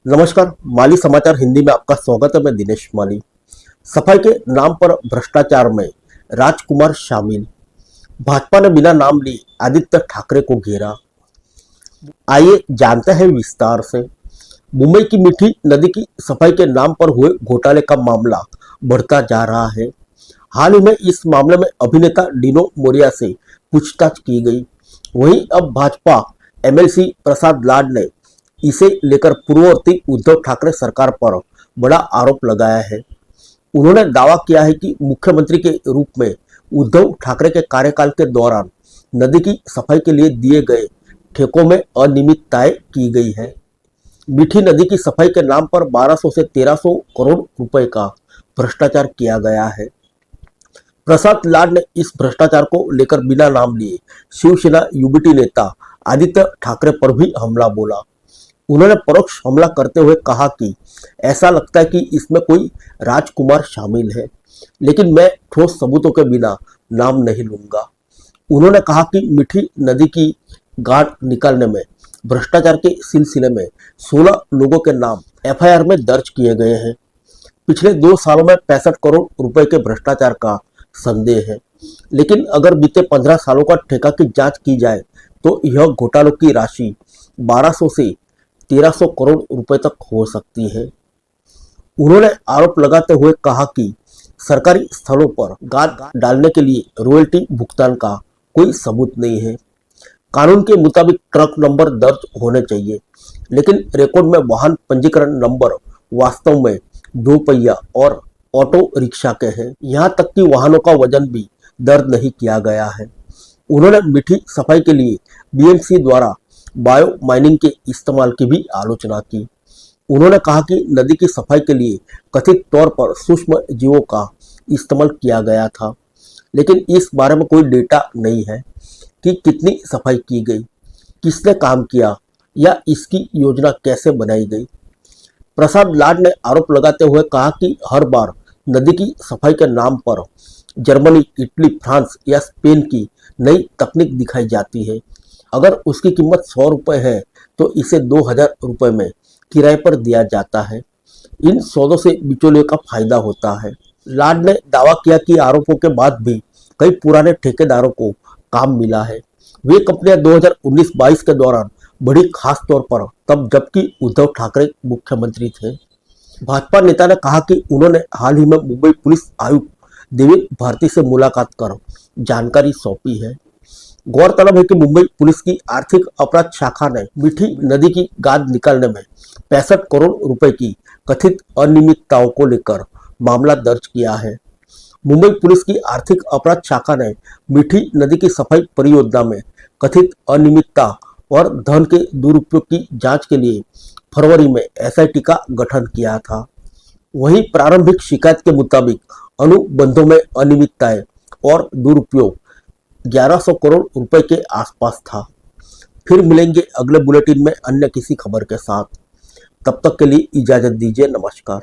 नमस्कार। माली समाचार हिंदी में आपका स्वागत है। मैं दिनेश माली। सफाई के नाम पर भ्रष्टाचार में राजकुमार शामिल। भाजपा ने बिना नाम लिए आदित्य ठाकरे को घेरा। आइए जानते हैं विस्तार से। मुंबई की मीठी नदी की सफाई के नाम पर हुए घोटाले का मामला बढ़ता जा रहा है। हाल ही में इस मामले में अभिनेता डिनो मोरिया से पूछताछ की गई। वहीं अब भाजपा एमएलसी प्रसाद लाड ने इसे लेकर पूर्ववर्ती उद्धव ठाकरे सरकार पर बड़ा आरोप लगाया है। उन्होंने दावा किया है कि मुख्यमंत्री के रूप में उद्धव ठाकरे के कार्यकाल के दौरान नदी की सफाई के लिए दिए गए ठेकों में अनियमितताएं की गई है। मीठी नदी की सफाई के नाम पर 1200 से 1300 करोड़ रुपए का भ्रष्टाचार किया गया है। प्रसाद लाड ने इस भ्रष्टाचार को लेकर बिना नाम लिए शिवसेना यूबीटी नेता आदित्य ठाकरे पर भी हमला बोला। उन्होंने परोक्ष हमला करते हुए कहा कि ऐसा लगता है कि इसमें कोई राजकुमार शामिल है, लेकिन मैं ठोस सबूतों के बिना नाम नहीं लूंगा। उन्होंने कहा कि मीठी नदी की गाढ़ निकालने में भ्रष्टाचार के सिलसिले में 16 लोगों के नाम एफआईआर में दर्ज किए गए हैं। पिछले 2 सालों में 65 करोड़ रुपए के भ्रष्टाचार का संदेह है, लेकिन अगर बीते 15 सालों का ठेका की जांच की जाए तो यह घोटालों की राशि 1200 से 1300 करोड़ रुपए तक हो सकती है। उन्होंने आरोप लगाते हुए कहा कि सरकारी स्थलों पर गाद डालने के लिए रॉयल्टी भुगतान का कोई सबूत नहीं है। कानून के मुताबिक ट्रक नंबर दर्ज होने चाहिए, लेकिन रिकॉर्ड में वाहन पंजीकरण नंबर वास्तव में 2 पहिया और ऑटो रिक्शा के हैं। यहाँ तक कि वाहनों का वजन भी दर्ज नहीं किया गया है। उन्होंने मीठी सफाई के लिए बीएमसी द्वारा बायो माइनिंग के इस्तेमाल की भी आलोचना की। उन्होंने कहा कि नदी की सफाई के लिए कथित तौर पर सूक्ष्म जीवों का इस्तेमाल किया गया था, लेकिन इस बारे में कोई डेटा नहीं है कि कितनी सफाई की गई, किसने काम किया या इसकी योजना कैसे बनाई गई। प्रसाद लाड ने आरोप लगाते हुए कहा कि हर बार नदी की सफाई के नाम पर जर्मनी, इटली, फ्रांस या स्पेन की नई तकनीक दिखाई जाती है। अगर उसकी कीमत 100 रुपये है तो इसे 2000 रुपये में किराए पर दिया जाता है। इन सौदों से बिचौलियों का फायदा होता है। लाड ने दावा किया कि आरोपों के बाद भी कई पुराने ठेकेदारों को काम मिला है। वे कंपनियां 2019-22 के दौरान बढ़ी, खास तौर पर तब जबकि उद्धव ठाकरे मुख्यमंत्री थे। भाजपा नेता ने कहा कि उन्होंने हाल ही में मुंबई पुलिस आयुक्त देवेंद्र भारती से मुलाकात कर जानकारी सौंपी है। गौरतलब है कि मुंबई पुलिस की आर्थिक अपराध शाखा ने मीठी नदी की गाद निकालने में 65 करोड़ रुपए की कथित अनियमितताओं को लेकर मामला दर्ज किया है। मुंबई पुलिस की आर्थिक अपराध शाखा ने मीठी नदी की सफाई परियोजना में कथित अनियमितता और धन के दुरुपयोग की जांच के लिए फरवरी में एसआईटी का गठन किया था। वहीं प्रारंभिक शिकायत के मुताबिक अनुबंधों में अनियमितताएं और दुरुपयोग 1100 करोड़ रुपए के आसपास था। फिर मिलेंगे अगले बुलेटिन में अन्य किसी खबर के साथ। तब तक के लिए इजाजत दीजिए। नमस्कार।